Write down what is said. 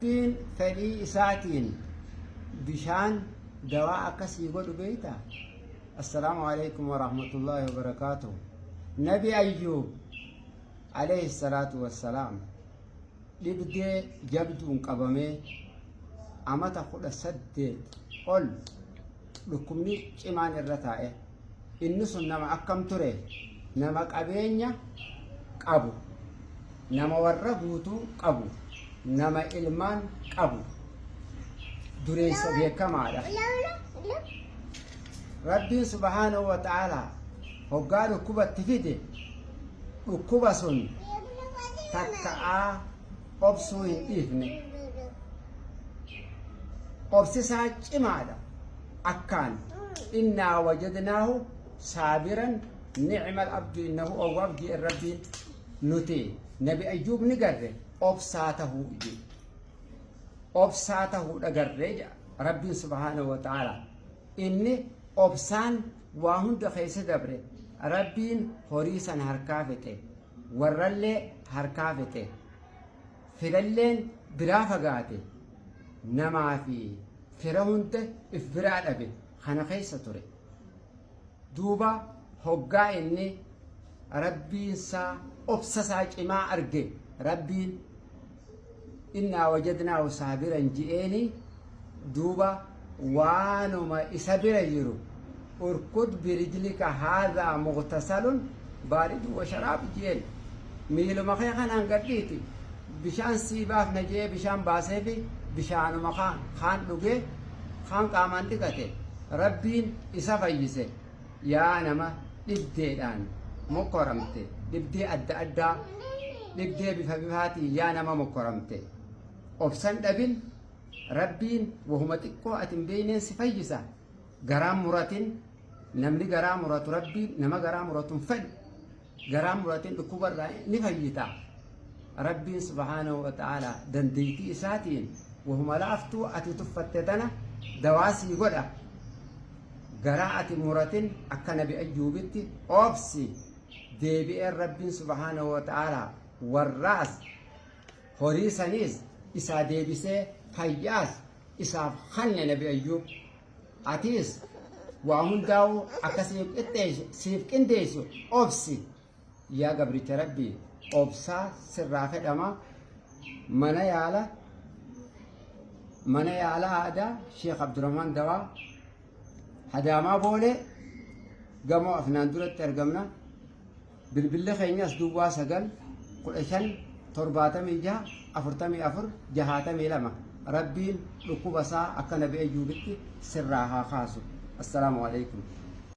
Rabbiin fedhii isaatiin bishaan dawaa akkasii godhu beeyta. Assalaamu alaykum wa rahmatullahi wa barakaatuh. Nabi Ayyuub alayhi salaatu wassalaam dhibdee jabduun qabamee amata 18 ol dhukkubni cimaan irra taa'e. Inni sun nama akkam ture? Nama qabeenya qabu, nama warra guutuu qabu, nama ilmaan qabu, dureessa beekamaadha. Rabbiin subhaanahu wa ta'aalaa hoggaa dhukkubatti fide dhukkuba sun takka'aa obsuu hin dhiifne. Obsisaa cimaadha akkaan. Innaa wajadnaahu saabiran ni'mal abdu innahu awwaab jedhe Rabbiin. Nuti Nabi Ayyuub ni garre obsaa tahuu ije. Obsaa tahuu dhagarree Rabbiin subhaanahu wa ta'aalaa. Inni obsaan waa hunda keessa dabre. Rabbiin horii san harkaa fixe, warrallee harkaa fixe, firalleen biraa fagaate, namaa fi fira hunda if biraa dhabe kana keessa ture. Duuba hoggaa inni rabbiinsaa obsasaa cimaa arge Rabbiin innaa wajadnaahu saabiran ji'eeni duuba waanuma isa bira jiru urkud birijlika haadhaa mughtasalun baaridu wa sharaab jeen miiluma kee kanaan gadhiiti bishaan sii baafna jee bishaan baaseefi bishaanuma kaan dhugee kaan qaamaan dhiqate Rabbiin isa fayyise. Yaa nama dhibdeedhaan mokkoramte, dhibdee adda addaa, dhibdee bifa bifaatiin yaa nama mokkoramte obsan dhabin Rabbiin wahuma xiqqoo atin beeyneen si fayyisa. Garaan muratin namni garaa muratu Rabbiin nama garaa muratun fedhu garaan muratin dhukkubarraa ni fayyita. Rabbiin subhaanahu wa ta'aalaa dandeettii isaatiin wahuma laaftuu ati tuffatte tana dawaasii godha. Garaa ati muratin akka Nabi Ayyuubitti obsi deebi'een Rabbiin subhaanahu wa ta'aalaa warraas horii saniis isaa deebisee fayyaas isaaf kanne Nabi Ayyuub. Atiis waa hundaa'u akka siif qindeessu obsi. Yaa gabricha Rabbii obsaa sirraa fedhama. Mana yaala aadaa Sheekh Abdurrahmaan Dawaa Hadaamaa Boolee gamoo afnaan duratti argamna. Bilbilli keenyas duwwaa 9 15 76 44 62. Rabbiin dhukkuba isaa akka Nabi Ayyuubitti sirraa haa kaasu. Assalaamu alaykum.